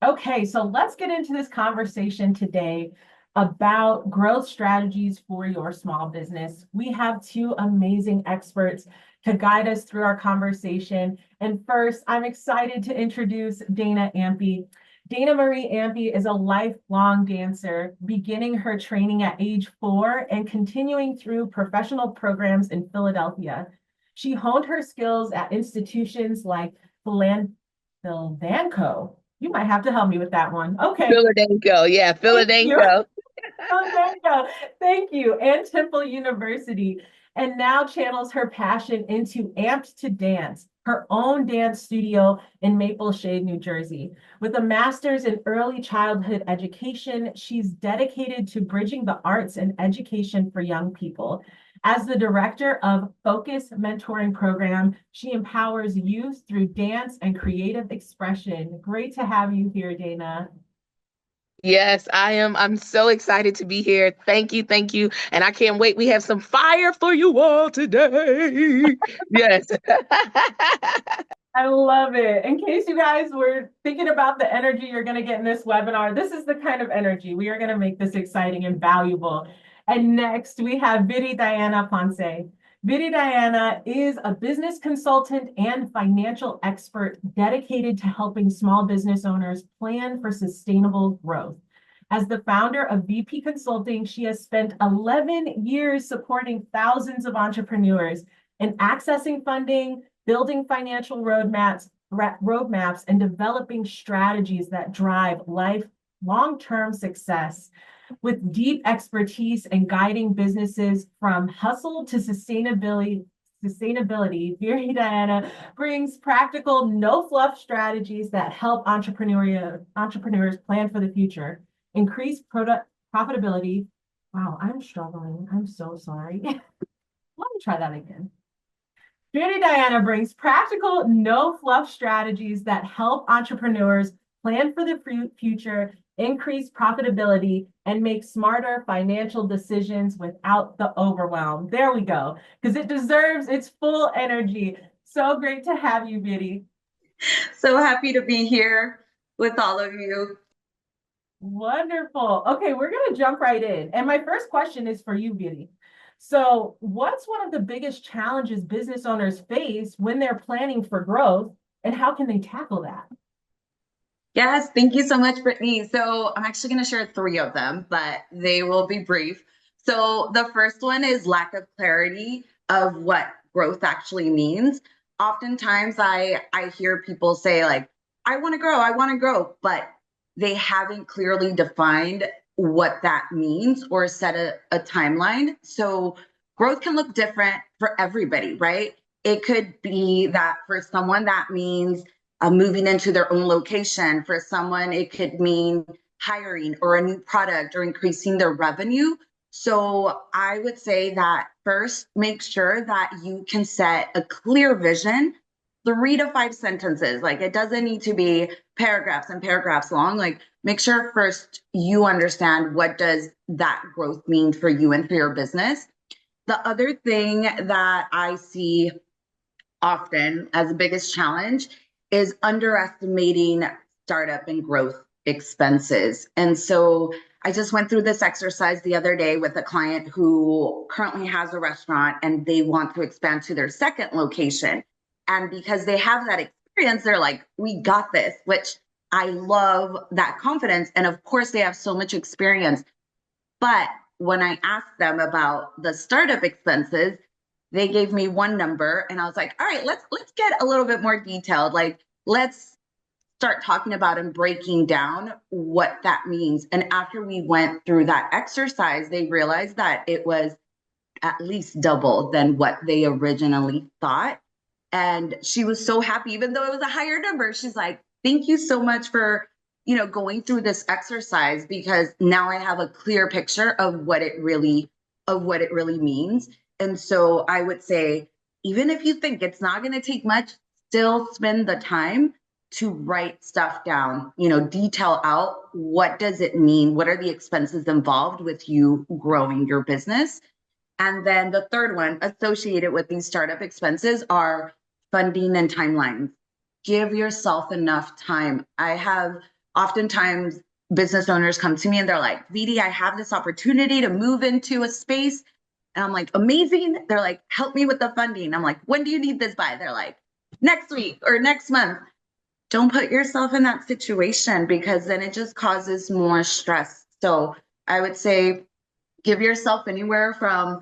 Okay, so let's get into this conversation today about growth strategies for your small business. We have two amazing experts to guide us through our conversation. And first, I'm excited to introduce Dana Ampy. Dana Marie Ampy is a lifelong dancer, beginning her training at age 4 and continuing through professional programs in Philadelphia. She honed her skills at institutions like Philadanco. You might have to help me with that one. Okay. Philadanco, yeah, Thank you. Philadanco. Philadanco. Thank you. And Temple University. And now channels her passion into Amped to Dance, her own dance studio in Maple Shade, New Jersey. With a master's in early childhood education, she's dedicated to bridging the arts and education for young people. As the director of F.O.C.U.S Mentoring Program, she empowers youth through dance and creative expression. Great to have you here, Dana. Yes, I am. I'm so excited to be here. Thank you, thank you. And I can't wait. We have some fire for you all today. Yes. I love it. In case you guys were thinking about the energy you're going to get in this webinar, this is the kind of energy. We are going to make this exciting and valuable. And next, we have Viri Diana Ponce. Viri Diana is a business consultant and financial expert dedicated to helping small business owners plan for sustainable growth. As the founder of VP Consulting, she has spent 11 years supporting thousands of entrepreneurs in accessing funding, building financial roadmaps, and developing strategies that drive long-term success. With deep expertise in guiding businesses from hustle to sustainability, Viri Diana brings practical, no fluff strategies that help entrepreneurs plan for the future, increase product profitability. Wow, I'm struggling. I'm so sorry. Let me try that again. Judy Diana brings practical, no fluff strategies that help entrepreneurs plan for the future, increase profitability, and make smarter financial decisions without the overwhelm. There we go, because it deserves its full energy. So great to have you, Biddy. So happy to be here with all of you. Wonderful. Okay, we're going to jump right in. And my first question is for you, Biddy. So, what's one of the biggest challenges business owners face when they're planning for growth, and how can they tackle that? Yes, thank you so much, Brittany. So I'm actually going to share three of them, but they will be brief. So the first one is lack of clarity of what growth actually means. Oftentimes I hear people say like, I want to grow, but they haven't clearly defined what that means or set a timeline. So growth can look different for everybody, right? It could be that for someone that means moving into their own location. For someone, it could mean hiring or a new product or increasing their revenue. So I would say that first, make sure that you can set a clear vision, 3 to 5 sentences. Like it doesn't need to be paragraphs and paragraphs long. Like make sure first you understand what does that growth mean for you and for your business. The other thing that I see often as the biggest challenge is underestimating startup and growth expenses. And so I just went through this exercise the other day with a client who currently has a restaurant and they want to expand to their second location. And because they have that experience, they're like, we got this, which I love that confidence. And of course, they have so much experience. But when I asked them about the startup expenses, they gave me one number and I was like, all right, let's get a little bit more detailed. Like let's start talking about and breaking down what that means. And after we went through that exercise, they realized that it was at least double than what they originally thought. And she was so happy, even though it was a higher number. She's like, thank you so much for, going through this exercise because now I have a clear picture of what it really means. And so I would say, even if you think it's not going to take much, still spend the time to write stuff down, detail out what does it mean? What are the expenses involved with you growing your business? And then the third one associated with these startup expenses are funding and timelines. Give yourself enough time. I have oftentimes business owners come to me and they're like, VD, I have this opportunity to move into a space. And I'm like, amazing. They're like, help me with the funding. I'm like, when do you need this by? They're like, next week or next month. Don't put yourself in that situation, because then it just causes more stress. So I would say give yourself anywhere from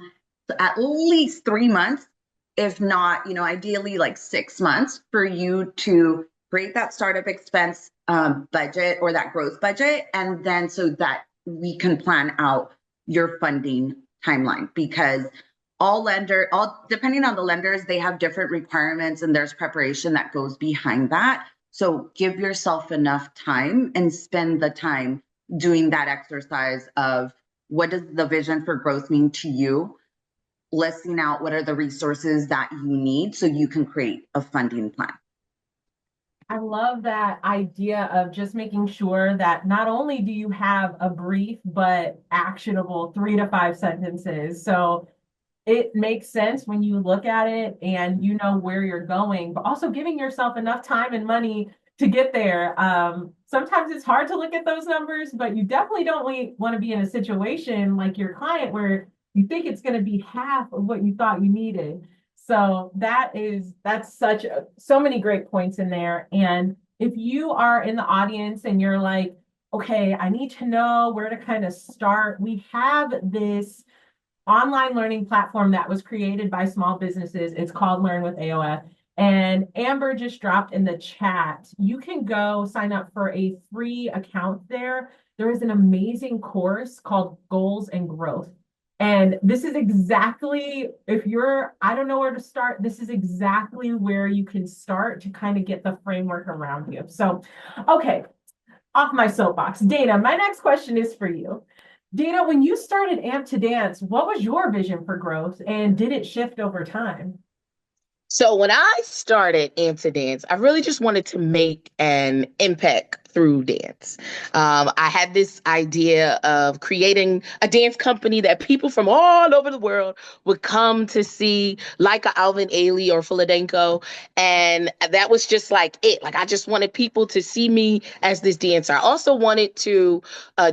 at least 3 months, if not, ideally like 6 months, for you to create that startup expense budget or that growth budget. And then so that we can plan out your funding timeline, because depending on the lenders, they have different requirements and there's preparation that goes behind that. So give yourself enough time and spend the time doing that exercise of what does the vision for growth mean to you, listing out what are the resources that you need so you can create a funding plan. I love that idea of just making sure that not only do you have a brief, but actionable 3 to 5 sentences. So it makes sense when you look at it and you know where you're going, but also giving yourself enough time and money to get there. Sometimes it's hard to look at those numbers, but you definitely don't want to be in a situation like your client where you think it's going to be half of what you thought you needed. So that's so many great points in there. And if you are in the audience and you're like, okay, I need to know where to kind of start, we have this online learning platform that was created by small businesses. It's called Learn with AOF. And Amber just dropped in the chat. You can go sign up for a free account there. There is an amazing course called Goals and Growth. And this is exactly, I don't know where to start, this is exactly where you can start to kind of get the framework around you. So, okay, off my soapbox. Dana, my next question is for you. Dana, when you started Amp to Dance, what was your vision for growth, and did it shift over time? So when I started Amp to Dance, I really just wanted to make an impact through dance. I had this idea of creating a dance company that people from all over the world would come to see, like a Alvin Ailey or Philadanco. And that was just like it. Like, I just wanted people to see me as this dancer. I also wanted to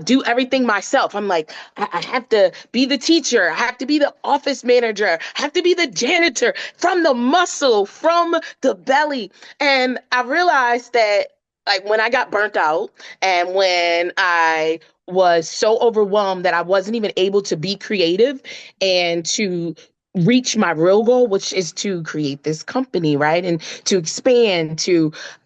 do everything myself. I'm like, I have to be the teacher. I have to be the office manager. I have to be the janitor, from the muscle, from the belly. And I realized that, like, when I got burnt out and when I was so overwhelmed that I wasn't even able to be creative and to reach my real goal, which is to create this company, right? And to expand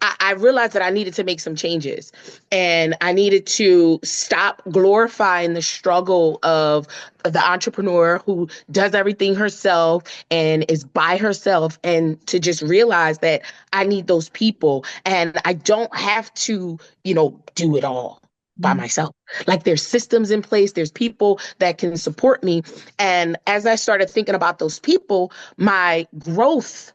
I realized that I needed to make some changes, and I needed to stop glorifying the struggle of the entrepreneur who does everything herself and is by herself, and to just realize that I need those people and I don't have to, do it all by myself. Like, there's systems in place, there's people that can support me. And as I started thinking about those people, my growth,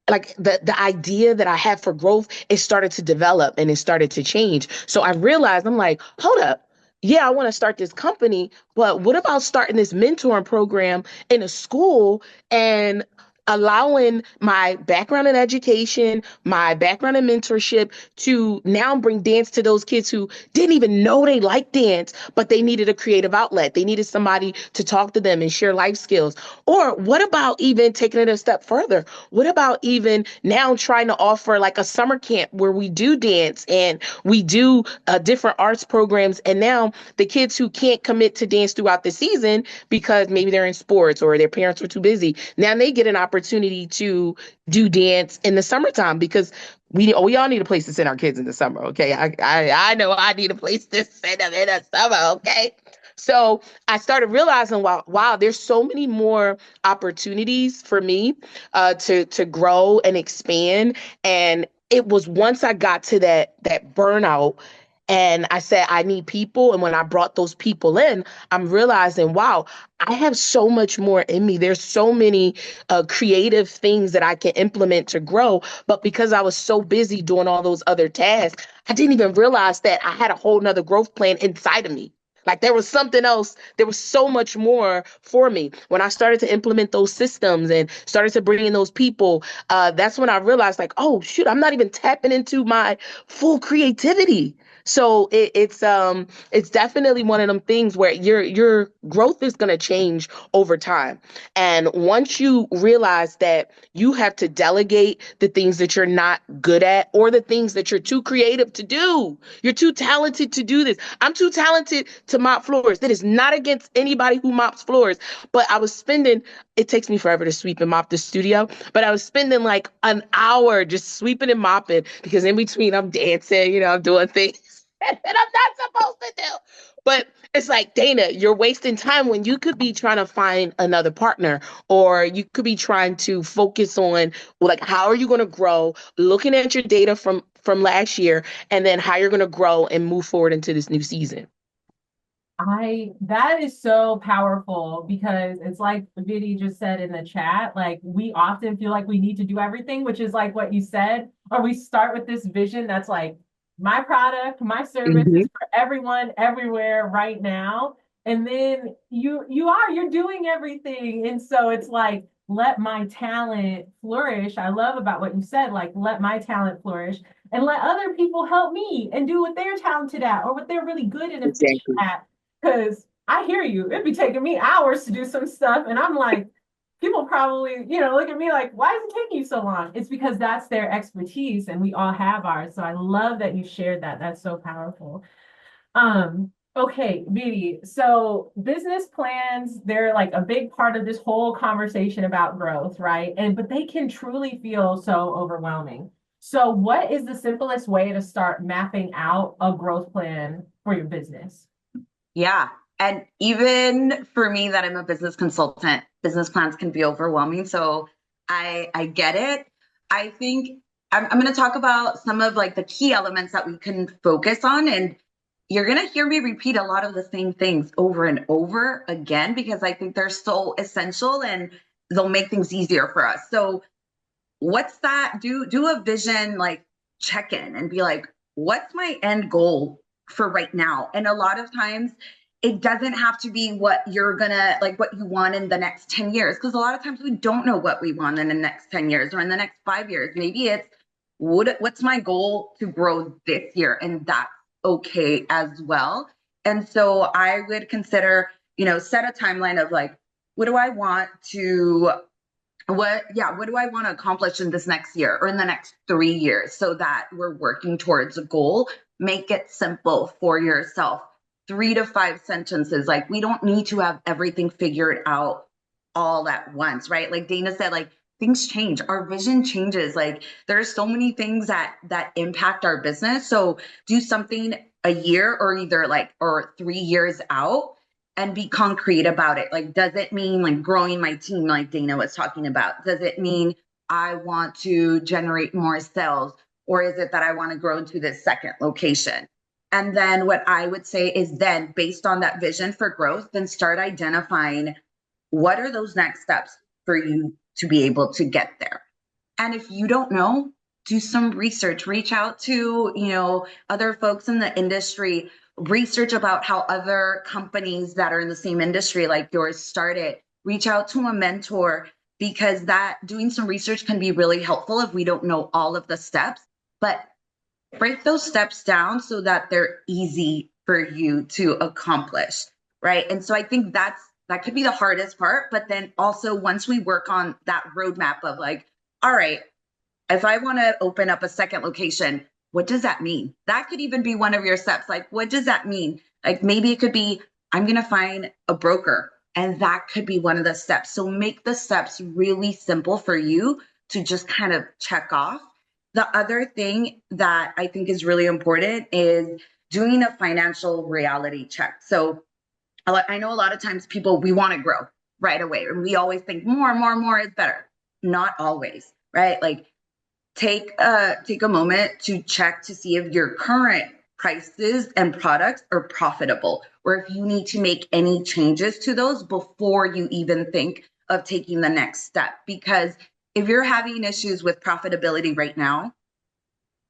like the idea that I had for growth, it started to develop and it started to change. So I realized, I'm like, hold up. Yeah, I want to start this company, but what about starting this mentoring program in a school and allowing my background in education, my background in mentorship, to now bring dance to those kids who didn't even know they liked dance, but they needed a creative outlet. They needed somebody to talk to them and share life skills. Or what about even taking it a step further? What about even now trying to offer like a summer camp where we do dance and we do different arts programs? And now the kids who can't commit to dance throughout the season because maybe they're in sports or their parents are too busy, now they get an opportunity to do dance in the summertime, because we all need a place to send our kids in the summer. Okay. I know I need a place to send them in the summer. Okay. So I started realizing, wow, there's so many more opportunities for me to grow and expand. And it was once I got to that burnout and I said, I need people. And when I brought those people in, I'm realizing, wow, I have so much more in me. There's so many creative things that I can implement to grow. But because I was so busy doing all those other tasks, I didn't even realize that I had a whole nother growth plan inside of me. Like, there was something else. There was so much more for me. When I started to implement those systems and started to bring in those people, that's when I realized, like, oh, shoot, I'm not even tapping into my full creativity. So it's definitely one of them things where your growth is going to change over time. And once you realize that you have to delegate the things that you're not good at or the things that you're too creative to do. You're too talented to do this. I'm too talented to mop floors. That is not against anybody who mops floors, but I was spending it takes me forever to sweep and mop the studio, but I was spending like an hour just sweeping and mopping because in between I'm dancing, I'm doing things that I'm not supposed to do. But it's like, Dana, you're wasting time when you could be trying to find another partner, or you could be trying to focus on like how are you going to grow, looking at your data from last year, and then how you're going to grow and move forward into this new season. That is so powerful because it's like Vinny just said in the chat, like we often feel like we need to do everything, which is like what you said, or we start with this vision that's like my product, my service Mm-hmm. is for everyone, everywhere, right now. And then you're doing everything. And so it's like, let my talent flourish. I love about what you said, like let my talent flourish and let other people help me and do what they're talented at or what they're really good and efficient Exactly. at. Because I hear you. It'd be taking me hours to do some stuff. And I'm like, people probably, look at me like, why is it taking you so long? It's because that's their expertise and we all have ours. So I love that you shared that. That's so powerful. Okay, Beauty. So business plans, they're like a big part of this whole conversation about growth, right? But they can truly feel so overwhelming. So what is the simplest way to start mapping out a growth plan for your business? Yeah. And even for me, that I'm a business consultant, business plans can be overwhelming. So I get it. I think I'm going to talk about some of like the key elements that we can focus on. And you're going to hear me repeat a lot of the same things over and over again, because I think they're so essential and they'll make things easier for us. So what's that? Do a vision like check in and be like, what's my end goal for right now? And a lot of times it doesn't have to be what you're gonna like what you want in the next 10 years, because a lot of times we don't know what we want in the next 10 years or in the next 5 years. Maybe it's what's my goal to grow this year, and that's okay as well. And so I would consider, set a timeline of like, what do I want to what do I want to accomplish in this next year or in the next 3 years, so that we're working towards a goal. Make it simple for yourself. 3 to 5 sentences. Like, we don't need to have everything figured out all at once, right? Like Dana said, like things change, our vision changes. Like there are so many things that impact our business. So do something a year or 3 years out and be concrete about it. Like, does it mean like growing my team, like Dana was talking about? Does it mean I want to generate more sales? Or is it that I want to grow into this second location? And then what I would say is, then based on that vision for growth, then start identifying what are those next steps for you to be able to get there. And if you don't know, do some research, reach out to, other folks in the industry, research about how other companies that are in the same industry like yours started, reach out to a mentor, because that doing some research can be really helpful if we don't know all of the steps. But break those steps down so that they're easy for you to accomplish, right? And so I think that could be the hardest part. But then also, once we work on that roadmap of like, all right, if I want to open up a second location, what does that mean? That could even be one of your steps. Like, what does that mean? Like, maybe it could be, I'm going to find a broker, and that could be one of the steps. So make the steps really simple for you to just kind of check off. The other thing that I think is really important is doing a financial reality check. So I know a lot of times we want to grow right away, and we always think more is better. Not always, right? Like, take a moment to check to see if your current prices and products are profitable, or if you need to make any changes to those before you even think of taking the next step. Because if you're having issues with profitability right now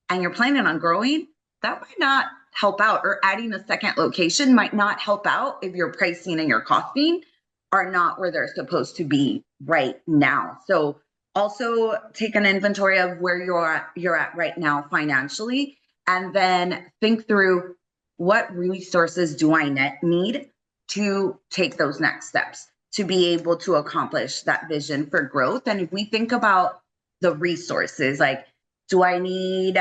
and you're planning on growing, that might not help out, or adding a second location might not help out if your pricing and your costing are not where they're supposed to be right now. So also take an inventory of where you're at right now financially, and then think through what resources do I need to take those next steps to be able to accomplish that vision for growth. And if we think about the resources, like, do I need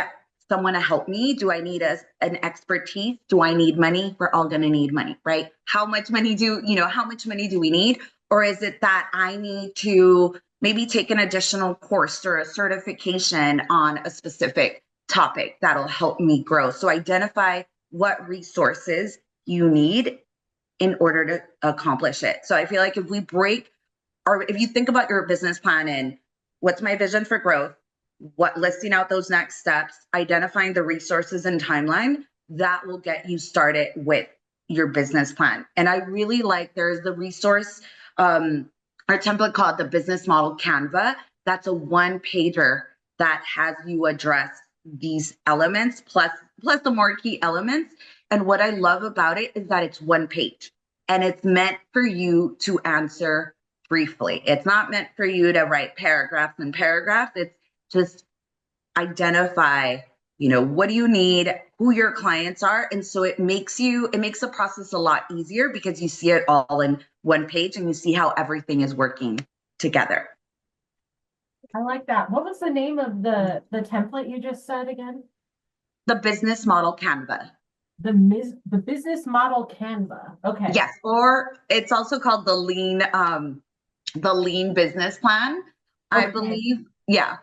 someone to help me? Do I need an expertise? Do I need money? We're all going to need money, right? How much money do we need? Or is it that I need to maybe take an additional course or a certification on a specific topic that'll help me grow? So identify what resources you need in order to accomplish it. So I feel like if we break, or if you think about your business plan and what's my vision for growth, listing out those next steps, identifying the resources and timeline, that will get you started with your business plan. And I really like, there's the resource, our template called the business model Canva. That's a one pager that has you address these elements plus the more key elements. And what I love about it is that it's one page and it's meant for you to answer briefly. It's not meant for you to write paragraphs and paragraphs. It's just identify, what do you need, who your clients are. And so it makes the process a lot easier because you see it all in one page and you see how everything is working together. I like that. What was the name of the template you just said again? The business model Canva. The business model Canva. Okay. Yes, or it's also called the lean business plan, I believe. Yeah.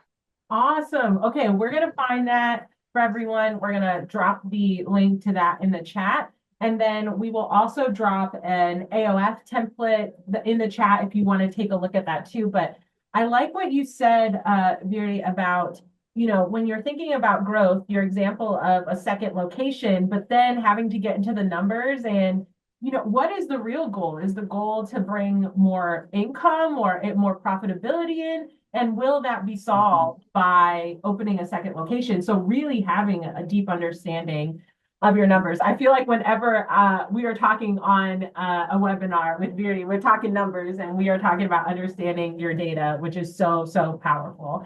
Awesome. Okay, we're gonna find that for everyone. We're gonna drop the link to that in the chat. And then we will also drop an AOF template in the chat if you want to take a look at that too. But I like what you said, Viri, about, when you're thinking about growth, your example of a second location, but then having to get into the numbers and, what is the real goal? Is the goal to bring more income or more profitability in? And will that be solved by opening a second location? So really having a deep understanding of your numbers. I feel like whenever we are talking on a webinar with Viri, we're talking numbers and we are talking about understanding your data, which is so, so powerful.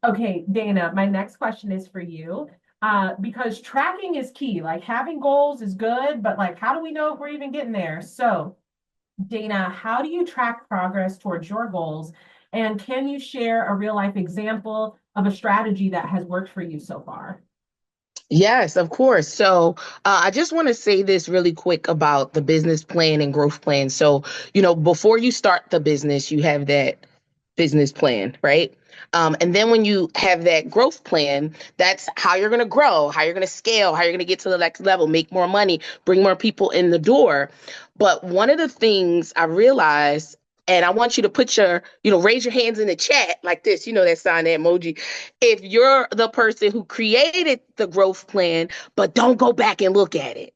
Okay, Dana, my next question is for you. Because tracking is key. Like having goals is good, but like, how do we know if we're even getting there? So Dana, how do you track progress towards your goals? And can you share a real life example of a strategy that has worked for you so far? Yes, of course. So I just want to say this really quick about the business plan and growth plan. So, before you start the business, you have that business plan, right? And then when you have that growth plan, that's how you're going to grow, how you're going to scale, how you're going to get to the next level, make more money, bring more people in the door. But one of the things I realized, and I want you to put raise your hands in the chat like this, that sign, that emoji. If you're the person who created the growth plan, but don't go back and look at it.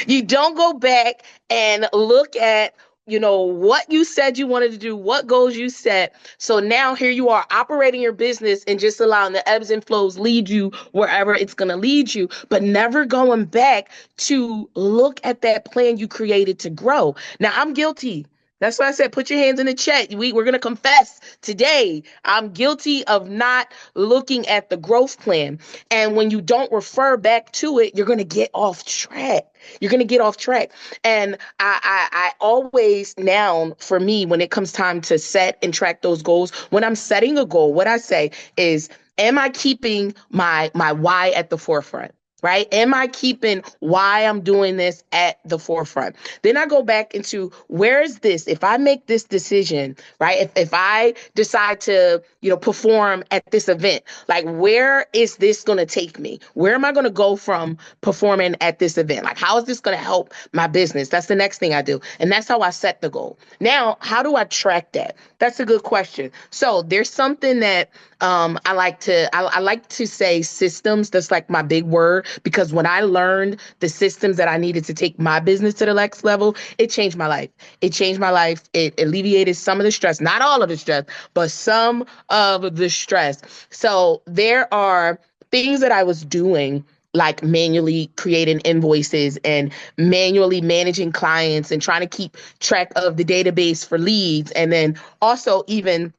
You don't go back and look at what you said you wanted to do, what goals you set. So now here you are operating your business and just allowing the ebbs and flows lead you wherever it's going to lead you, but never going back to look at that plan you created to grow. Now, I'm guilty. That's why I said, put your hands in the chat. We're going to confess today. I'm guilty of not looking at the growth plan. And when you don't refer back to it, you're going to get off track. You're going to get off track. And I always now, for me, when it comes time to set and track those goals, when I'm setting a goal, what I say is, am I keeping my why at the forefront? Right? Am I keeping why I'm doing this at the forefront? Then I go back into, where is this? If I make this decision, right? If I decide to, perform at this event, like, where is this going to take me? Where am I going to go from performing at this event? Like, how is this going to help my business? That's the next thing I do. And that's how I set the goal. Now, how do I track that? That's a good question. So there's something that I like to say systems. That's like my big word, because when I learned the systems that I needed to take my business to the next level, it changed my life. It changed my life. It alleviated some of the stress, not all of the stress, but some of the stress. So there are things that I was doing, like manually creating invoices and manually managing clients and trying to keep track of the database for leads. And then also even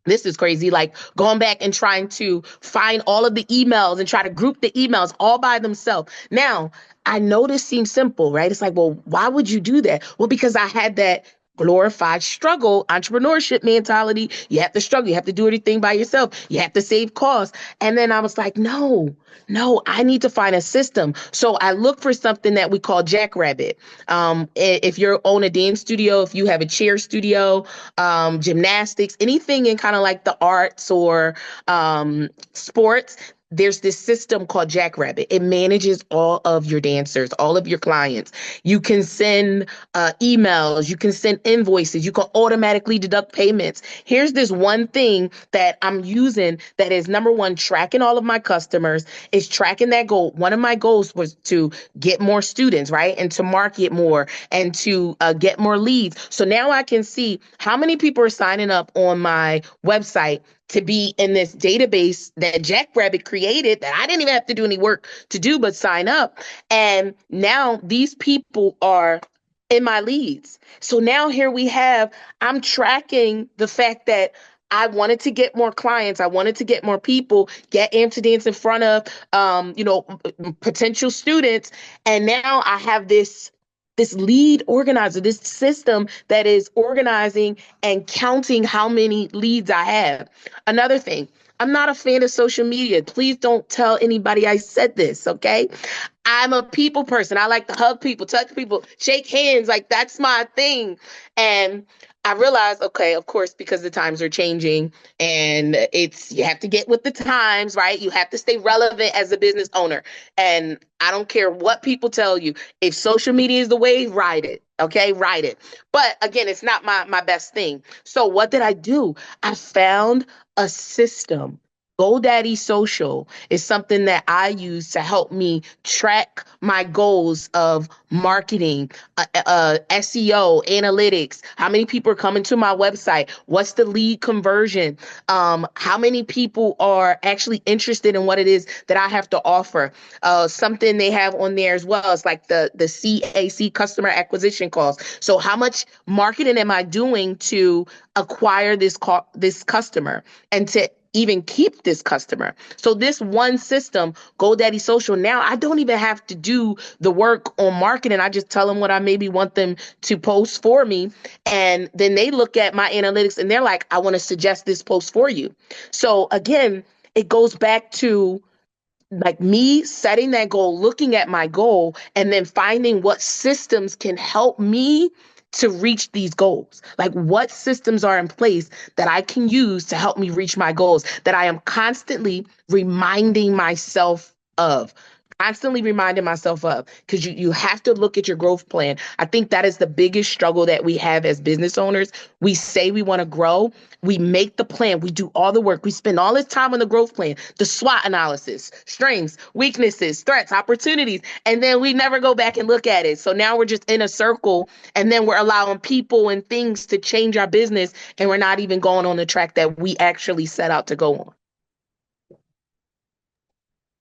This is crazy. Like going back and trying to find all of the emails and try to group the emails all by themselves. Now, I know this seems simple, right? It's like, well, why would you do that? Well, because I had that glorified struggle, entrepreneurship mentality. You have to struggle. You have to do everything by yourself. You have to save costs. And then I was like, no, I need to find a system. So I look for something that we call Jackrabbit. If you're own a dance studio, if you have a chair studio, gymnastics, anything in kind of like the arts or sports, there's this system called Jackrabbit. It manages all of your dancers, all of your clients. You can send emails, you can send invoices, you can automatically deduct payments. Here's this one thing that I'm using that is number one, tracking all of my customers, is tracking that goal. One of my goals was to get more students, right? And to market more and to get more leads. So now I can see how many people are signing up on my website to be in this database that Jackrabbit created that I didn't even have to do any work to do but sign up. And now these people are in my leads. So now here we have, I'm tracking the fact that I wanted to get more clients. I wanted to get more people, get Ampty Dance in front of, potential students. And now I have this lead organizer, this system that is organizing and counting how many leads I have. Another thing, I'm not a fan of social media. Please don't tell anybody I said this, okay? I'm a people person. I like to hug people, touch people, shake hands. Like that's my thing. And I realized, okay, of course, because the times are changing and you have to get with the times, right? You have to stay relevant as a business owner. And I don't care what people tell you. If social media is the way, ride it. Okay, ride it. But again, it's not my best thing. So what did I do? I found a system. GoDaddy Social is something that I use to help me track my goals of marketing, SEO, analytics, how many people are coming to my website, what's the lead conversion, how many people are actually interested in what it is that I have to offer. Something they have on there as well is like the CAC, customer acquisition costs. So how much marketing am I doing to acquire this customer and to even keep this customer? So this one system, GoDaddy Social, now I don't even have to do the work on marketing. I just tell them what I maybe want them to post for me. And then they look at my analytics and they're like, I want to suggest this post for you. So again, it goes back to like me setting that goal, looking at my goal, and then finding what systems can help me to reach these goals. Like what systems are in place that I can use to help me reach my goals that I am constantly reminding myself of. Constantly reminding myself of, because you have to look at your growth plan. I think that is the biggest struggle that we have as business owners. We say we want to grow, we make the plan, we do all the work, we spend all this time on the growth plan, the SWOT analysis, strengths, weaknesses, threats, opportunities, and then we never go back and look at it. So now we're just in a circle, and then we're allowing people and things to change our business, and we're not even going on the track that we actually set out to go on.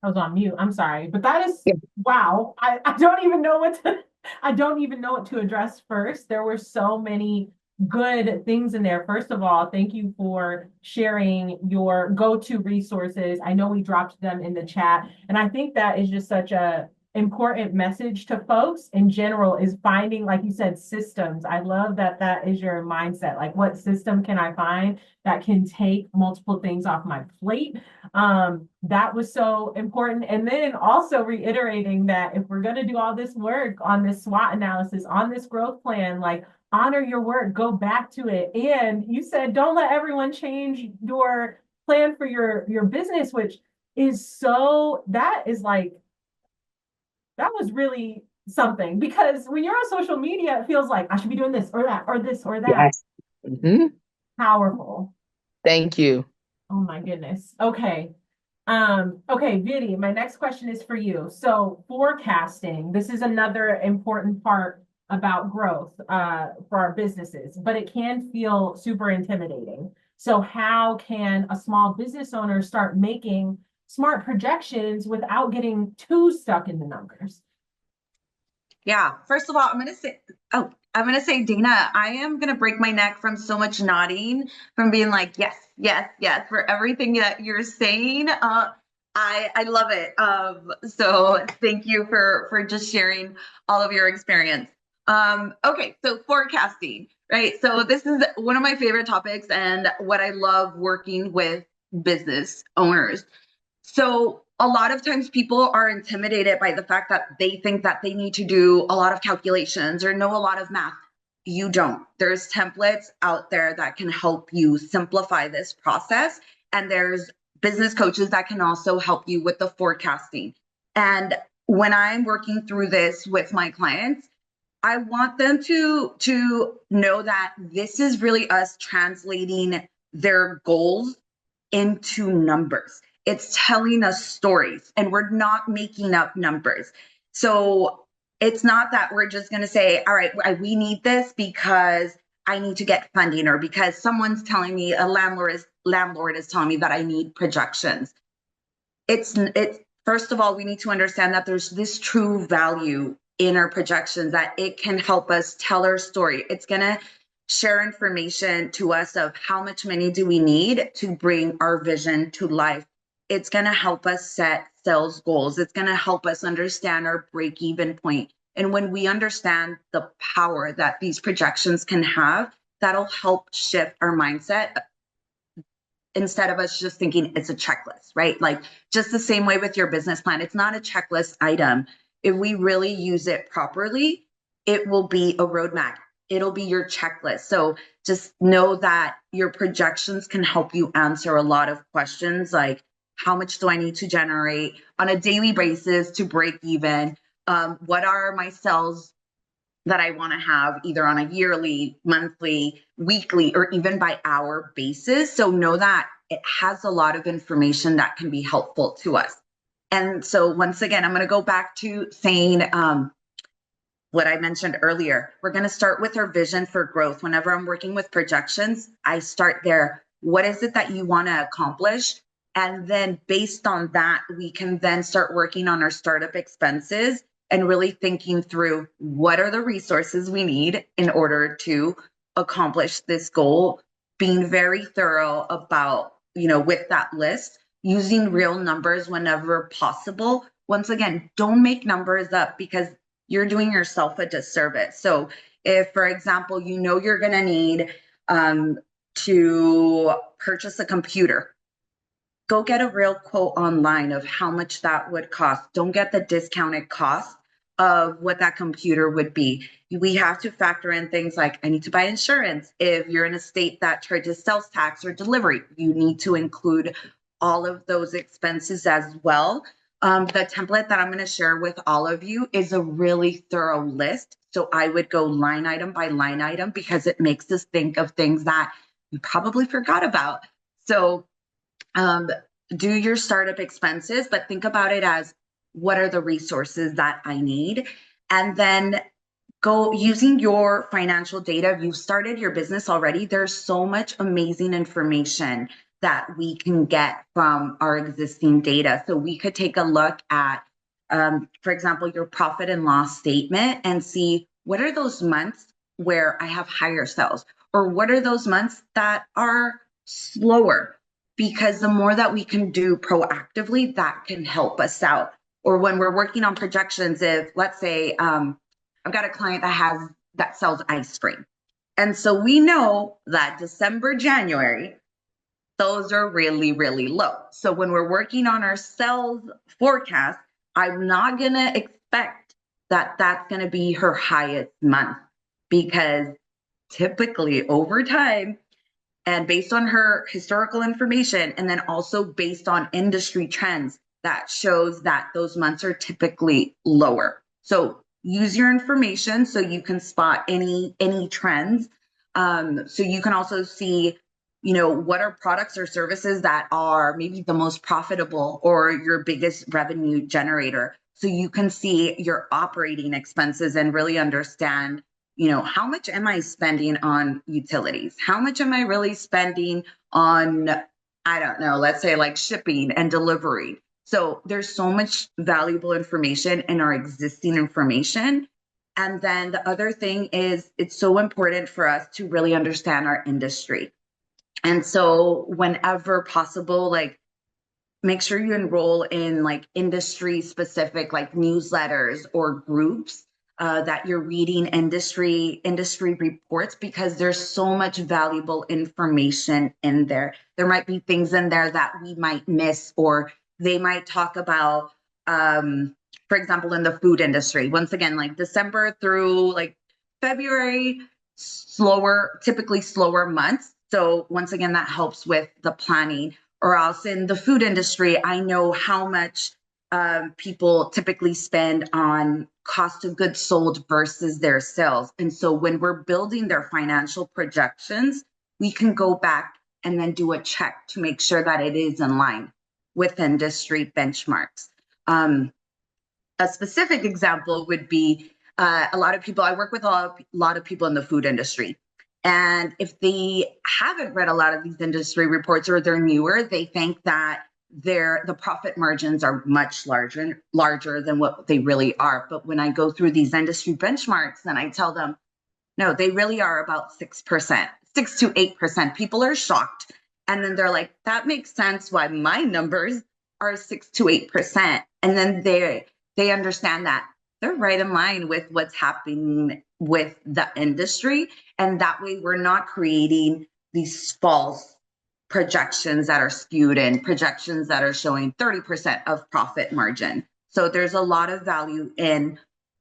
I was on mute. I'm sorry, but that is Yeah. wow. I don't even know what to I don't even know what to address first. There were so many good things in there. First of all, thank you for sharing your go-to resources. I know we dropped them in the chat, and I think that is just such a important message to folks in general is finding, like you said, systems. I love that that is your mindset. Like, what system can I find that can take multiple things off my plate? That was so important. And then also reiterating that if we're going to do all this work on this SWOT analysis, on this growth plan, like honor your work, go back to it. And you said, don't let everyone change your plan for your business, which is so, that is like, that was really something, because when you're on social media, it feels like I should be doing this or that or this or that. Yes. Mm-hmm. Powerful. Thank you. Oh my goodness. Okay. Okay, Vidi, my next question is for you. So forecasting, this is another important part about growth for our businesses, but it can feel super intimidating. So how can a small business owner start making smart projections without getting too stuck in the numbers? Yeah. First of all, I'm going to say, oh, I'm going to say, Dana, I am going to break my neck from so much nodding, from being like, yes, yes, yes, for everything that you're saying. I love it. So thank you for just sharing all of your experience. Okay, so forecasting, right? So this is one of my favorite topics and what I love working with business owners. So a lot of times people are intimidated by the fact that they think that they need to do a lot of calculations or know a lot of math. You don't. There's templates out there that can help you simplify this process. And there's business coaches that can also help you with the forecasting. And when I'm working through this with my clients, I want them to know that this is really us translating their goals into numbers. It's telling us stories and we're not making up numbers. So it's not that we're just going to say, all right, we need this because I need to get funding or because someone's telling me a landlord is telling me that I need projections. It's first of all, we need to understand that there's this true value in our projections, that it can help us tell our story. It's going to share information to us of how much money do we need to bring our vision to life. It's going to help us set sales goals. It's going to help us understand our break-even point. And when we understand the power that these projections can have, that'll help shift our mindset instead of us just thinking it's a checklist, right? Like just the same way with your business plan, it's not a checklist item. If we really use it properly, it will be a roadmap. It'll be your checklist. So just know that your projections can help you answer a lot of questions like, how much do I need to generate on a daily basis to break even? What are my sales that I want to have either on a yearly, monthly, weekly, or even by hour basis? So know that it has a lot of information that can be helpful to us. And so once again, I'm going to go back to saying what I mentioned earlier. We're going to start with our vision for growth. Whenever I'm working with projections, I start there. What is it that you want to accomplish? And then based on that, we can then start working on our startup expenses and really thinking through what are the resources we need in order to accomplish this goal, being very thorough about, with that list, using real numbers whenever possible. Once again, don't make numbers up because you're doing yourself a disservice. So if, for example, you're going to need to purchase a computer, go get a real quote online of how much that would cost. Don't get the discounted cost of what that computer would be. We have to factor in things like, I need to buy insurance. If you're in a state that charges sales tax or delivery, you need to include all of those expenses as well. The template that I'm going to share with all of you is a really thorough list. So I would go line item by line item because it makes us think of things that you probably forgot about. So do your startup expenses, but think about it as what are the resources that I need? And then go using your financial data. If you've started your business already, there's so much amazing information that we can get from our existing data. So we could take a look at, for example, your profit and loss statement and see what are those months where I have higher sales, or what are those months that are slower? Because the more that we can do proactively, that can help us out. Or when we're working on projections, if let's say I've got a client that sells ice cream. And so we know that December, January, those are really, really low. So when we're working on our sales forecast, I'm not going to expect that that's going to be her highest month, because typically over time, and based on her historical information, and then also based on industry trends, that shows that those months are typically lower. So use your information so you can spot any trends. So you can also see, what are products or services that are maybe the most profitable or your biggest revenue generator. So you can see your operating expenses and really understand, how much am I spending on utilities? How much am I really spending on, I don't know, let's say like shipping and delivery. So there's so much valuable information in our existing information. And then the other thing is it's so important for us to really understand our industry. And so whenever possible, like make sure you enroll in like industry specific like newsletters or groups, that you're reading industry reports, because there's so much valuable information in there. There might be things in there that we might miss, or they might talk about, for example, in the food industry, once again, like December through like February, typically slower months. So once again, that helps with the planning. Or else in the food industry, I know how much people typically spend on cost of goods sold versus their sales. And so when we're building their financial projections, we can go back and then do a check to make sure that it is in line with industry benchmarks. A specific example would be a lot of people, I work with a lot of people in the food industry. And if they haven't read a lot of these industry reports, or they're newer, they think that the profit margins are much larger than what they really are. But when I go through these industry benchmarks and I tell them, no, they really are about 6%, 6 to 8%. People are shocked. And then they're like, that makes sense why my numbers are 6 to 8%. And then they understand that they're right in line with what's happening with the industry. And that way we're not creating these false projections that are skewed and projections that are showing 30% of profit margin. So there's a lot of value in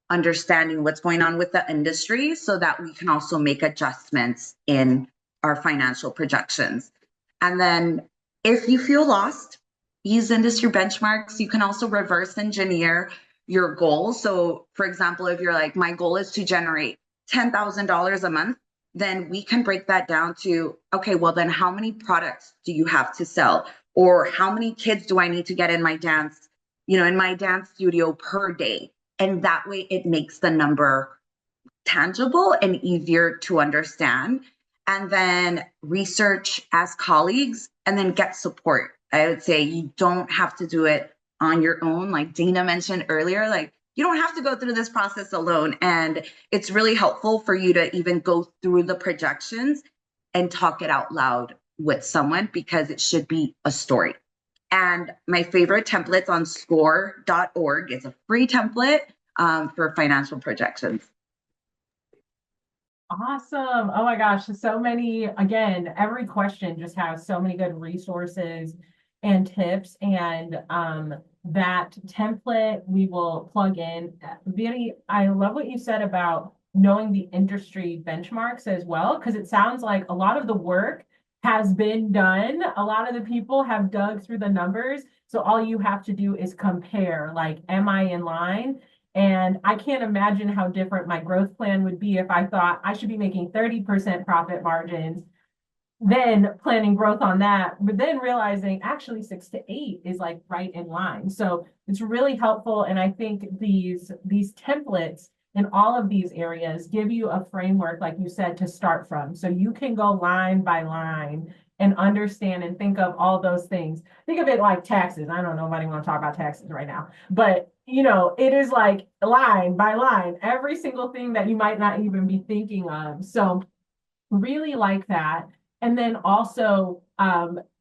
understanding what's going on with the industry so that we can also make adjustments in our financial projections. And then if you feel lost, use industry benchmarks. You can also reverse engineer your goals. So for example, if you're like, my goal is to generate $10,000 a month, then we can break that down to, okay, well then how many products do you have to sell? Or how many kids do I need to get in my dance studio per day? And that way it makes the number tangible and easier to understand. And then research as colleagues, and then get support. I would say you don't have to do it on your own. Like Dana mentioned earlier, like you don't have to go through this process alone. And it's really helpful for you to even go through the projections and talk it out loud with someone, because it should be a story. And my favorite template's on score.org. It's a free template for financial projections. Awesome. Oh my gosh. So many, again, every question just has so many good resources and tips. And that template we will plug in. Vinny, I love what you said about knowing the industry benchmarks as well, because it sounds like a lot of the work has been done. A lot of the people have dug through the numbers. So all you have to do is compare, like, am I in line? And I can't imagine how different my growth plan would be if I thought I should be making 30% profit margins, then planning growth on that, but then realizing actually 6 to 8 is like right in line. So it's really helpful. And I think these templates in all of these areas give you a framework, like you said, to start from. So you can go line by line and understand and think of all those things. Think of it like taxes. I don't know, nobody want to talk about taxes right now, but it is like line by line, every single thing that you might not even be thinking of. So really like that. And then also,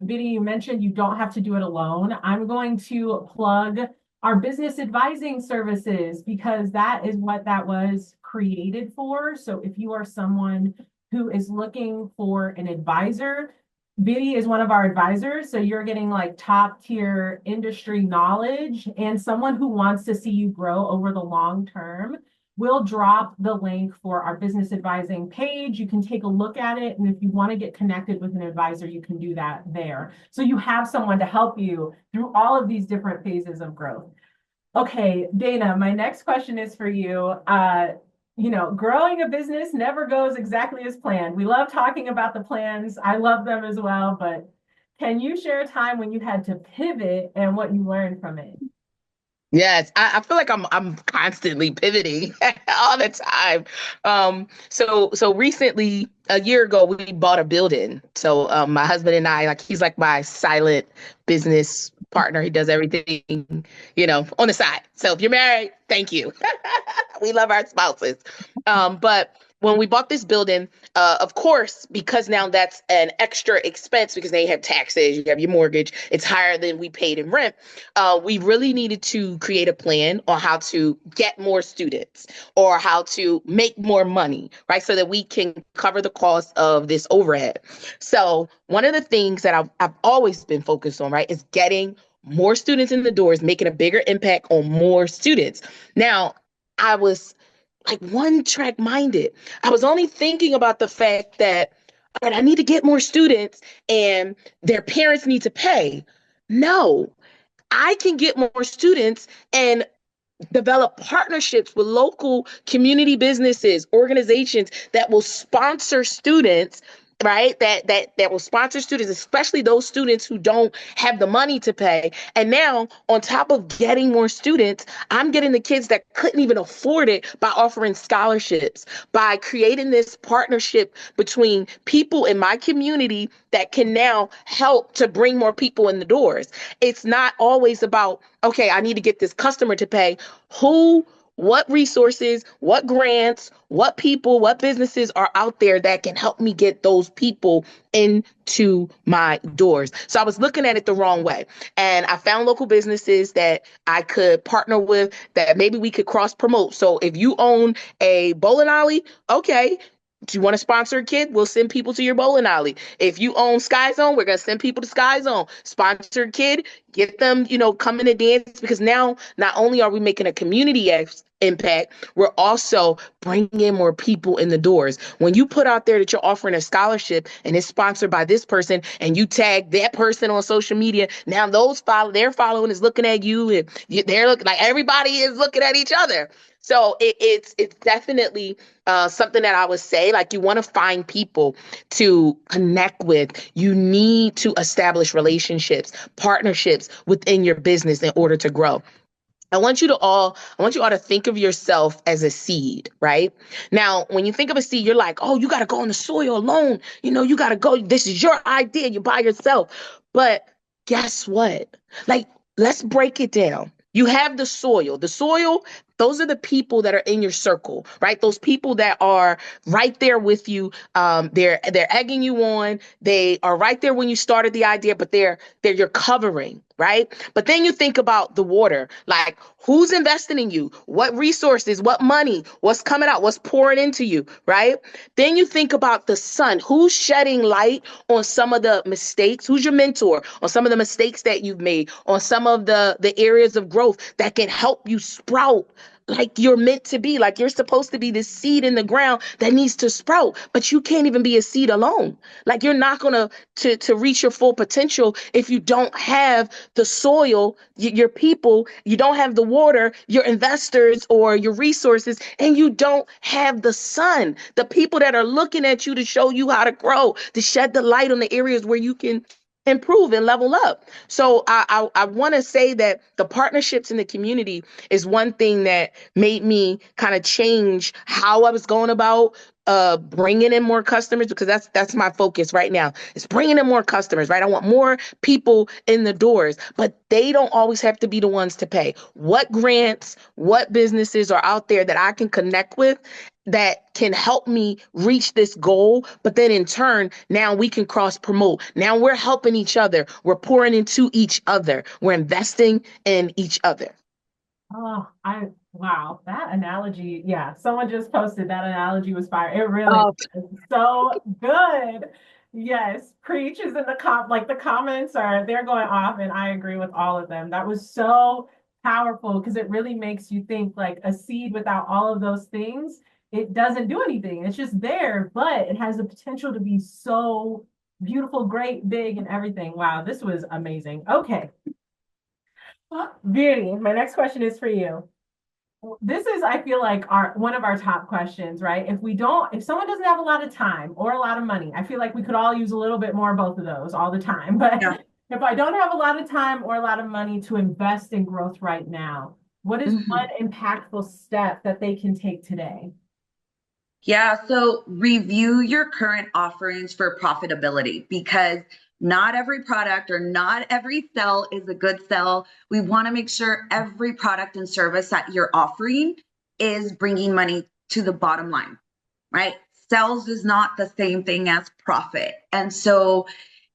Vinny, you mentioned you don't have to do it alone. I'm going to plug our business advising services, because that is what that was created for. So if you are someone who is looking for an advisor, Vinny is one of our advisors. So you're getting like top tier industry knowledge and someone who wants to see you grow over the long term. We'll drop the link for our business advising page. You can take a look at it. And if you want to get connected with an advisor, you can do that there. So you have someone to help you through all of these different phases of growth. Okay, Dana, my next question is for you. Growing a business never goes exactly as planned. We love talking about the plans. I love them as well, but can you share a time when you had to pivot and what you learned from it? Yes, I feel like I'm constantly pivoting all the time. So recently, a year ago, we bought a building. So my husband and I, like, he's like my silent business partner. He does everything, on the side. So if you're married, thank you. We love our spouses. But when we bought this building, of course, because now that's an extra expense because they have taxes, you have your mortgage, it's higher than we paid in rent. We really needed to create a plan on how to get more students or how to make more money, right? So that we can cover the cost of this overhead. So one of the things that I've always been focused on, right, is getting more students in the doors, making a bigger impact on more students. Now, I was like one track minded. I was only thinking about the fact that all right, I need to get more students and their parents need to pay. No, I can get more students and develop partnerships with local community businesses, organizations that will sponsor students, right? That will sponsor students, especially those students who don't have the money to pay. And now, on top of getting more students, I'm getting the kids that couldn't even afford it by offering scholarships, by creating this partnership between people in my community that can now help to bring more people in the doors. It's not always about, okay, I need to get this customer to pay. Who, what resources, what grants, what people, what businesses are out there that can help me get those people into my doors? So I was looking at it the wrong way. And I found local businesses that I could partner with that maybe we could cross promote. So if you own a bowling alley, okay, do you want to sponsor a kid? We'll send people to your bowling alley. If you own Sky Zone, we're going to send people to Sky Zone. Sponsor a kid, get them, come in and dance, because now not only are we making a community impact, we're also bringing in more people in the doors. When you put out there that you're offering a scholarship and it's sponsored by this person and you tag that person on social media, now their following is looking at you and they're looking like everybody is looking at each other. So it's definitely something that I would say, like, you want to find people to connect with. You need to establish relationships, partnerships within your business in order to grow. I want you all to think of yourself as a seed, right? Now, when you think of a seed, you're like, oh, you got to go in the soil alone. You got to go. This is your idea. You're by yourself. But guess what? Like, let's break it down. You have the soil. The soil, those are the people that are in your circle, right? Those people that are right there with you. They're egging you on. They are right there when you started the idea, but they're your covering, right? But then you think about the water, like, who's investing in you? What resources, what money, what's coming out, what's pouring into you, right? Then you think about the sun, who's shedding light on some of the mistakes, who's your mentor on some of the mistakes that you've made, on some of the areas of growth that can help you sprout like you're meant to be, like you're supposed to be this seed in the ground that needs to sprout, but you can't even be a seed alone. Like, you're not gonna to reach your full potential if you don't have the soil, your people, you don't have the water, your investors or your resources, and you don't have the sun, the people that are looking at you to show you how to grow, to shed the light on the areas where you can improve and level up. So I want to say that the partnerships in the community is one thing that made me kind of change how I was going about bringing in more customers, because that's my focus right now, is bringing in more customers, right? I want more people in the doors, but they don't always have to be the ones to pay. What grants, what businesses are out there that I can connect with that can help me reach this goal? But then in turn, now we can cross promote. Now we're helping each other. We're pouring into each other. We're investing in each other. Oh, wow, that analogy. Yeah, someone just posted that analogy was fire. It really is so good. Yes, preach is in the like the comments they're going off, and I agree with all of them. That was so powerful because it really makes you think, like, a seed without all of those things, it doesn't do anything. It's just there, but it has the potential to be so beautiful, great, big, and everything. Wow, this was amazing. Okay. Beauty, my next question is for you. This is, I feel like, our one of our top questions, right? If someone doesn't have a lot of time or a lot of money, I feel like we could all use a little bit more of both of those all the time. But Yeah. if I don't have a lot of time or a lot of money to invest in growth right now, what is one impactful step that they can take today? Yeah, so review your current offerings for profitability, because not every product or not every sell is a good sell. We want to make sure every product and service that you're offering is bringing money to the bottom line, right? Sales is not the same thing as profit. And so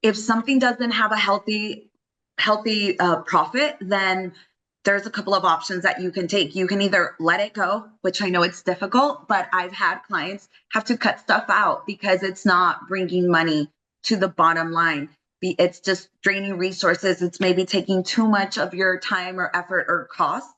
if something doesn't have a healthy profit, then there's a couple of options that you can take. You can either let it go, which I know it's difficult, but I've had clients have to cut stuff out because it's not bringing money to the bottom line. It's just draining resources. It's maybe taking too much of your time or effort or cost.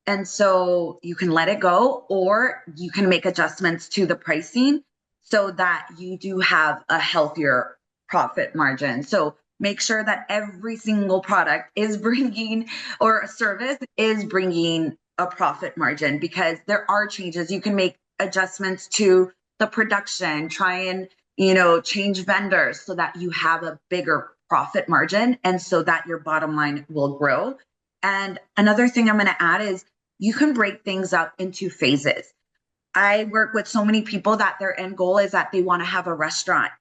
And so you can let it go, or you can make adjustments to the pricing so that you do have a healthier profit margin. So make sure that every single product is bringing, or a service is bringing, a profit margin, because there are changes. You can make adjustments to the production, try and, change vendors so that you have a bigger profit margin and so that your bottom line will grow. And another thing I'm going to add is you can break things up into phases. I work with so many people that their end goal is that they want to have a restaurant,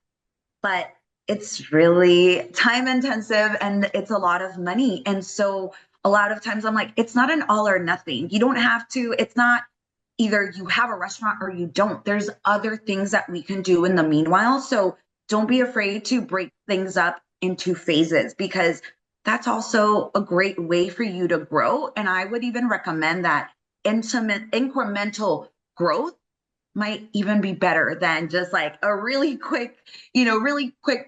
but it's really time intensive and it's a lot of money. And so a lot of times I'm like, it's not an all or nothing. You don't have to, it's not either you have a restaurant or you don't. There's other things that we can do in the meanwhile. So don't be afraid to break things up into phases, because that's also a great way for you to grow. And I would even recommend that incremental growth might even be better than just like a really quick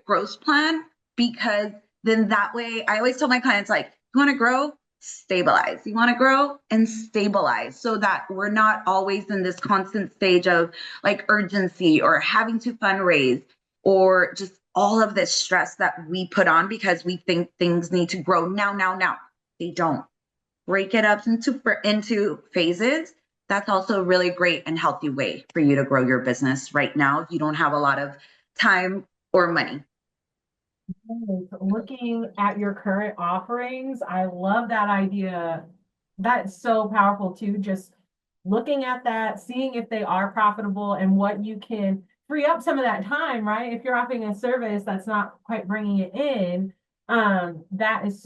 growth plan, because then that way I always tell my clients, like, you want to grow, stabilize. You want to grow and stabilize, so that we're not always in this constant stage of like urgency or having to fundraise or just all of this stress that we put on because we think things need to grow now. They don't. Break it up into phases. That's also a really great and healthy way for you to grow your business right now if you don't have a lot of time or money. Looking at your current offerings, I love that idea. That's so powerful too. Just looking at that, seeing if they are profitable and what you can free up some of that time, right? If you're offering a service that's not quite bringing it in, that is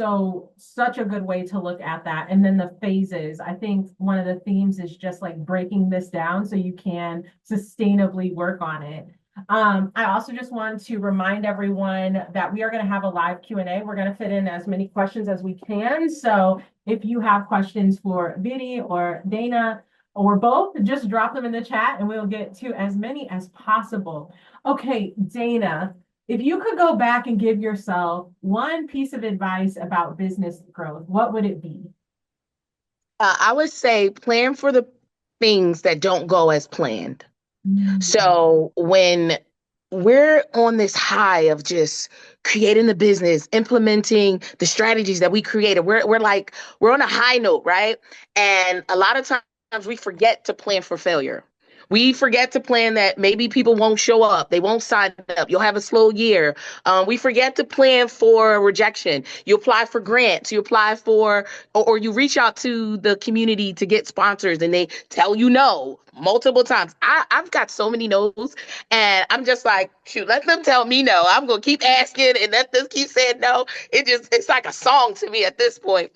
such a good way to look at that. And then the phases, I think one of the themes is just like breaking this down so you can sustainably work on it. I also just want to remind everyone that we are going to have a live Q&A. We're going to fit in as many questions as we can. So if you have questions for Biddy or Dana or both, just drop them in the chat and we'll get to as many as possible. Okay, Dana, if you could go back and give yourself one piece of advice about business growth, what would it be? I would say plan for the things that don't go as planned. So when we're on this high of just creating the business, implementing the strategies that we created, we're on a high note, right? And a lot of times we forget to plan for failure. We forget to plan that maybe people won't show up. They won't sign up. You'll have a slow year. We forget to plan for rejection. You apply for grants. You apply for, or you reach out to the community to get sponsors and they tell you no multiple times. I've got so many no's and I'm just like, shoot, let them tell me no. I'm going to keep asking and let them keep saying no. It's like a song to me at this point.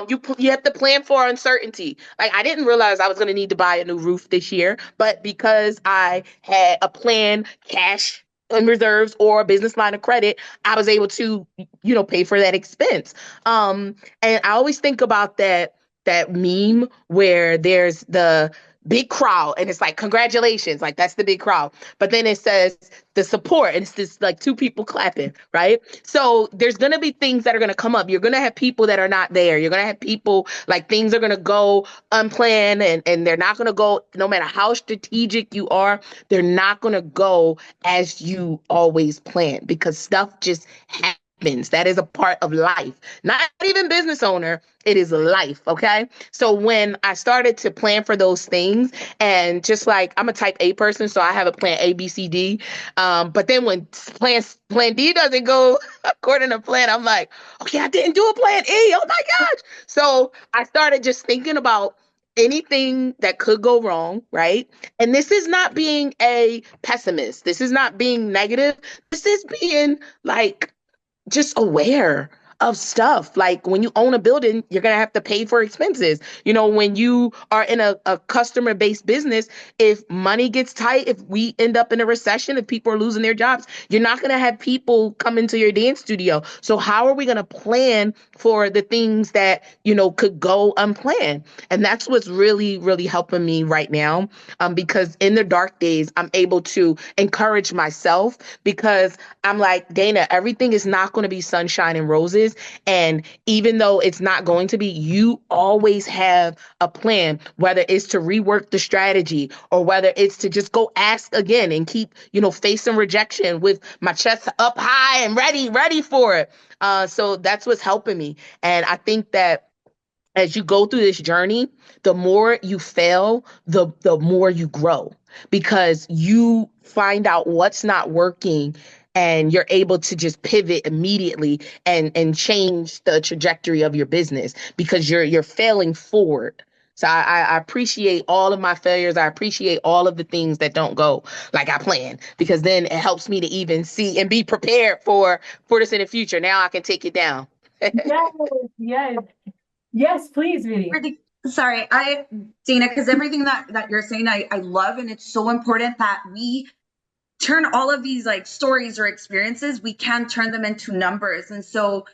You have to plan for uncertainty. Like, I didn't realize I was going to need to buy a new roof this year, but because I had a plan, cash in reserves or a business line of credit, I was able to, pay for that expense. And I always think about that meme where there's the big crowd and it's like, congratulations, like that's the big crowd. But then it says the support and it's just like two people clapping, right? So there's going to be things that are going to come up. You're going to have people that are not there. You're going to have people like things are going to go unplanned and they're not going to go, no matter how strategic you are, they're not going to go as you always plan because stuff just happens. That is a part of life. Not even business owner, it is life, okay? So when I started to plan for those things, and just like I'm a type A person, so I have a plan A, B, C, D. But then when plan D doesn't go according to plan, I'm like, okay, I didn't do a plan E. Oh my gosh. So I started just thinking about anything that could go wrong, right? And this is not being a pessimist. This is not being negative. This is being like, just aware of stuff. Like when you own a building, you're going to have to pay for expenses. When you are in a customer-based business, if money gets tight, if we end up in a recession, if people are losing their jobs, you're not going to have people come into your dance studio. So how are we going to plan for the things that, could go unplanned? And that's what's really, really helping me right now. Because in the dark days, I'm able to encourage myself, because I'm like, Dana, everything is not going to be sunshine and roses. And even though it's not going to be, you always have a plan, whether it's to rework the strategy or whether it's to just go ask again and keep, facing rejection with my chest up high and ready for it. So that's what's helping me. And I think that as you go through this journey, the more you fail, the more you grow, because you find out what's not working and you're able to just pivot immediately and change the trajectory of your business, because you're failing forward. So I appreciate all of my failures. I appreciate all of the things that don't go like I planned, because then it helps me to even see and be prepared for this in the future. Now I can take it down. Yes, yes. Yes, please, Vinny. Sorry, Dana, because everything that you're saying, I love, and it's so important that we turn all of these like stories or experiences, we can turn them into numbers. And so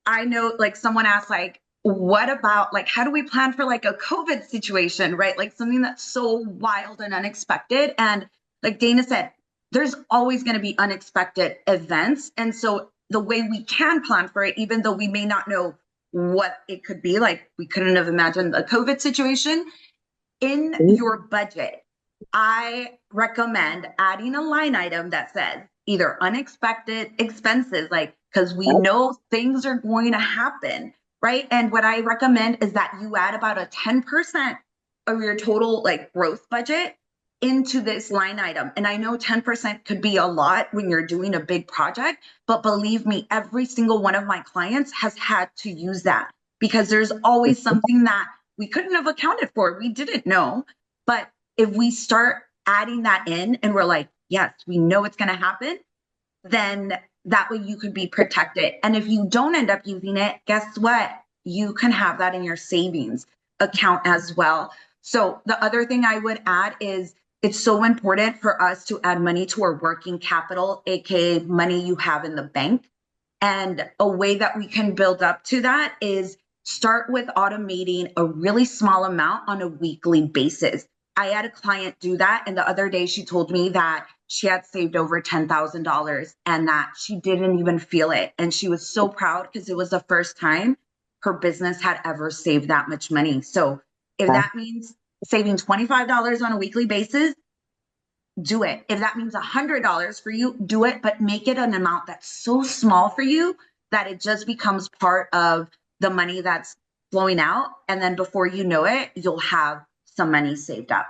I know, like, someone asked, like, what about, like, how do we plan for like a COVID situation, right? Like something that's so wild and unexpected. And like Dana said, there's always going to be unexpected events. And so the way we can plan for it, even though we may not know what it could be, like we couldn't have imagined a COVID situation, in your budget, I recommend adding a line item that says either unexpected expenses, like, because we know things are going to happen, right? And what I recommend is that you add about a 10% of your total like growth budget into this line item. And I know 10% could be a lot when you're doing a big project, but believe me, every single one of my clients has had to use that, because there's always something that we couldn't have accounted for. We didn't know. But if we start adding that in and we're like, yes, we know it's going to happen, then that way you could be protected. And if you don't end up using it, guess what? You can have that in your savings account as well. So the other thing I would add is it's so important for us to add money to our working capital, aka money you have in the bank. And a way that we can build up to that is start with automating a really small amount on a weekly basis. I had a client do that, and the other day she told me that she had saved over $10,000 and that she didn't even feel it. And she was so proud because it was the first time her business had ever saved that much money. So if that means saving $25 on a weekly basis, do it. If that means $100 for you, do it, but make it an amount that's so small for you that it just becomes part of the money that's flowing out. And then before you know it, you'll have some money saved up.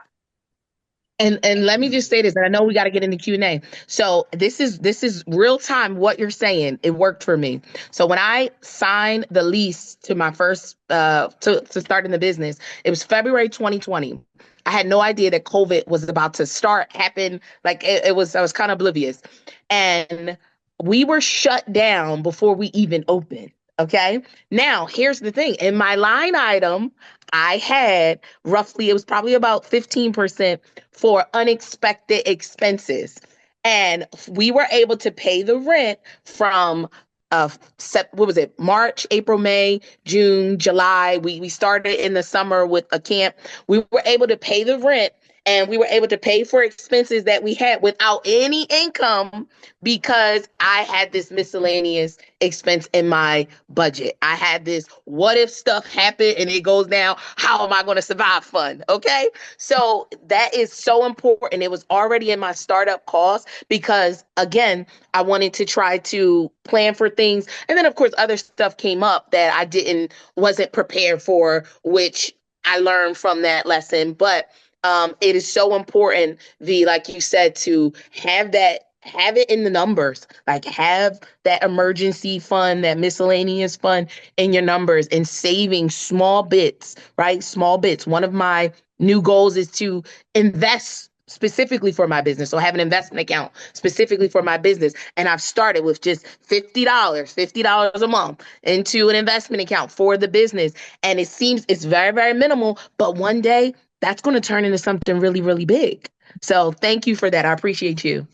And let me just say this, and I know we got to get into Q&A. So this is real time what you're saying. It worked for me. So when I signed the lease to my first to start in the business, it was February 2020. I had no idea that COVID was about to happen. Like I was kind of oblivious. And we were shut down before we even opened. Okay. Now, here's the thing. In my line item, I had roughly, it was probably about 15% for unexpected expenses. And we were able to pay the rent from what was it? March, April, May, June, July. We started in the summer with a camp. We were able to pay the rent, and we were able to pay for expenses that we had without any income, because I had this miscellaneous expense in my budget. I had this what if stuff happened and it goes down, how am I going to survive fund? Okay. So that is so important. It was already in my startup cost, because again, I wanted to try to plan for things. And then of course, other stuff came up that I wasn't prepared for, which I learned from that lesson. But it is so important, like you said, to have it in the numbers, like have that emergency fund, that miscellaneous fund in your numbers, and saving small bits, right? Small bits. One of my new goals is to invest specifically for my business, or have an investment account specifically for my business. And I've started with just $50 a month into an investment account for the business. And it seems it's very, very minimal, but one day that's going to turn into something really, really big. So thank you for that. I appreciate you.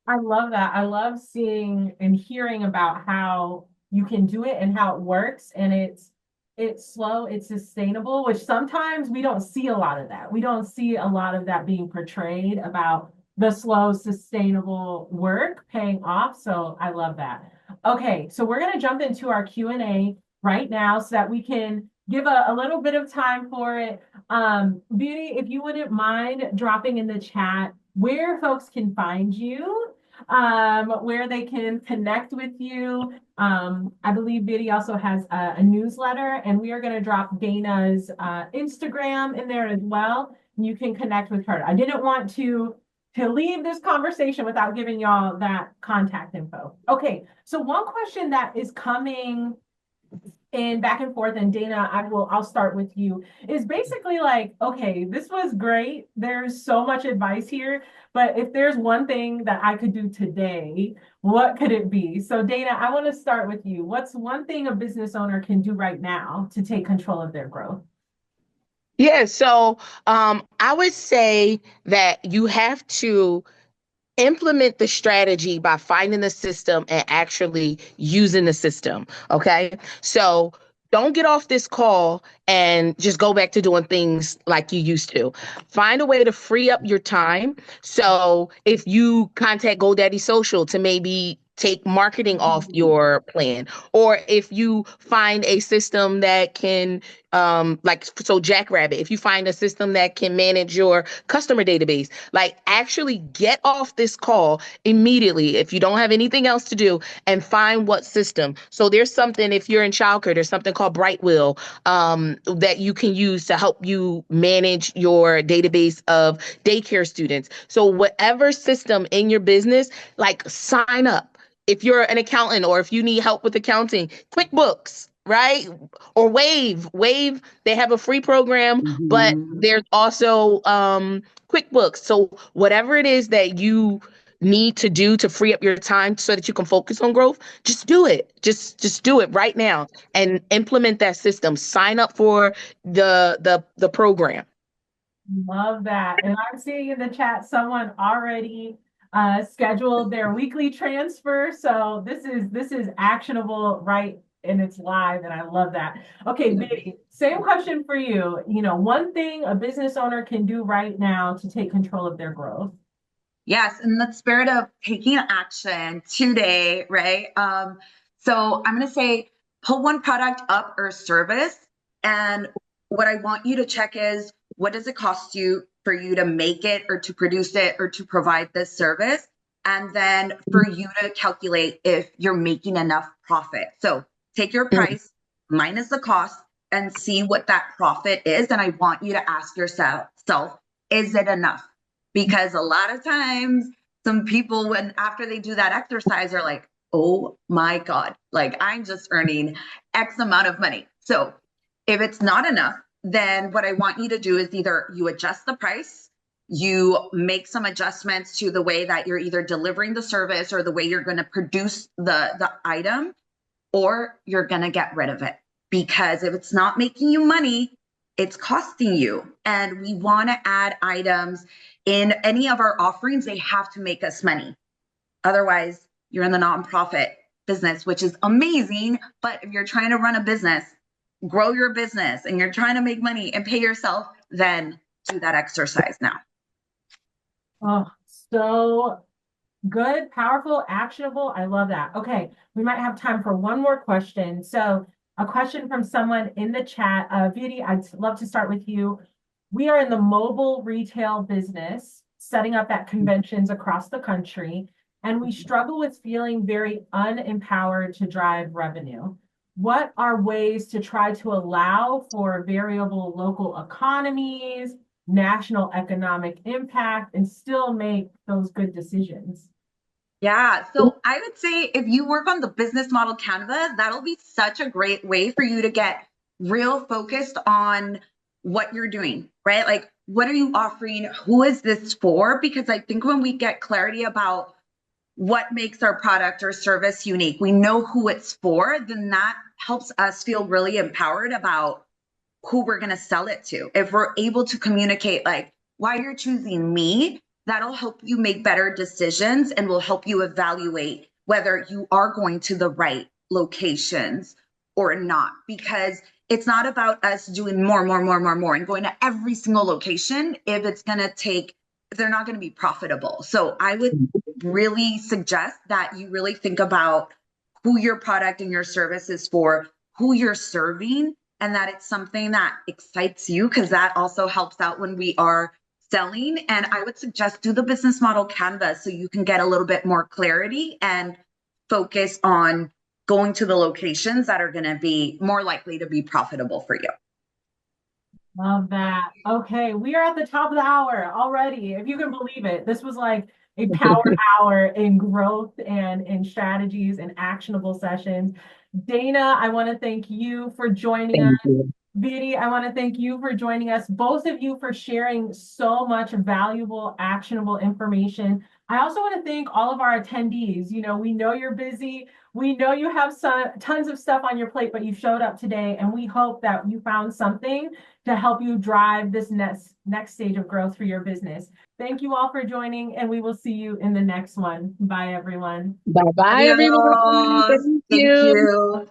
I love that. I love seeing and hearing about how you can do it and how it works. And it's slow, it's sustainable, which sometimes we don't see a lot of that. We don't see a lot of that being portrayed about the slow, sustainable work paying off. So I love that. Okay, so we're going to jump into our Q&A right now so that we can give a little bit of time for it. Beauty, if you wouldn't mind dropping in the chat where folks can find you, where they can connect with you. I believe Beauty also has a newsletter, and we are going to drop Dana's Instagram in there as well. You can connect with her. I didn't want to leave this conversation without giving y'all that contact info. Okay, so one question that is coming and back and forth, and Dana, I'll start with you, is basically like, okay, this was great. There's so much advice here, but if there's one thing that I could do today, what could it be? So Dana, I want to start with you. What's one thing a business owner can do right now to take control of their growth? Yeah, so I would say that you have to implement the strategy by finding the system and actually using the system. Okay. So don't get off this call and just go back to doing things like you used to. Find a way to free up your time. So if you contact GoDaddy Social to maybe take marketing off your plan, or if you find a system that can Jackrabbit, if you find a system that can manage your customer database, like actually get off this call immediately if you don't have anything else to do, and find what system. So there's something, if you're in childcare, there's something called Brightwheel that you can use to help you manage your database of daycare students. So whatever system in your business, like sign up. If you're an accountant or if you need help with accounting, QuickBooks, right? Or Wave, they have a free program, but there's also QuickBooks. So whatever it is that you need to do to free up your time so that you can focus on growth, just do it. Just do it right now and implement that system. Sign up for the program. Love that. And I'm seeing in the chat someone already scheduled their weekly transfer. So this is actionable, right? And it's live, and I love that. Okay, Biddy, same question for you. You know, one thing a business owner can do right now to take control of their growth. Yes, in the spirit of taking action today, right? So I'm going to say pull one product up or service. And what I want you to check is, what does it cost you for you to make it or to produce it or to provide this service? And then for you to calculate if you're making enough profit. So take your price minus the cost and see what that profit is. And I want you to ask yourself, is it enough? Because a lot of times some people, when after they do that exercise, are like, oh my God, like I'm just earning X amount of money. So if it's not enough, then what I want you to do is either you adjust the price, you make some adjustments to the way that you're either delivering the service or the way you're going to produce the item, or you're going to get rid of it. Because if it's not making you money, it's costing you. And we want to add items in any of our offerings. They have to make us money. Otherwise, you're in the nonprofit business, which is amazing. But if you're trying to run a business, grow your business, and you're trying to make money and pay yourself, then do that exercise now. Oh, so good, powerful, actionable. I love that. Okay, we might have time for one more question. So a question from someone in the chat. Beauty, I'd love to start with you. We are in the mobile retail business, setting up at conventions across the country, and we struggle with feeling very unempowered to drive revenue. What are ways to try to allow for variable local economies, national economic impact, and still make those good decisions? Yeah, so I would say if you work on the business model canvas, that'll be such a great way for you to get real focused on what you're doing, right? Like what are you offering? Who is this for? Because I think when we get clarity about what makes our product or service unique, we know who it's for, then that helps us feel really empowered about who we're going to sell it to. If we're able to communicate like why you're choosing me, that'll help you make better decisions and will help you evaluate whether you are going to the right locations or not. Because it's not about us doing more and going to every single location if it's going to take, if they're not going to be profitable. So I would really suggest that you really think about who your product and your service is for, who you're serving, and that it's something that excites you, because that also helps out when we are selling. And I would suggest do the business model canvas so you can get a little bit more clarity and focus on going to the locations that are going to be more likely to be profitable for you. Love that. Okay, we are at the top of the hour already. If you can believe it, this was like a power hour in growth and in strategies and actionable sessions. Dana, I want to thank you for joining us. Thank you. Vidi, I want to thank you for joining us, both of you for sharing so much valuable, actionable information. I also want to thank all of our attendees. You know, we know you're busy. We know you have tons of stuff on your plate, but you showed up today, and we hope that you found something to help you drive this next stage of growth for your business. Thank you all for joining, and we will see you in the next one. Bye, everyone. Bye bye, everyone. Adios. Thank Thank you. you.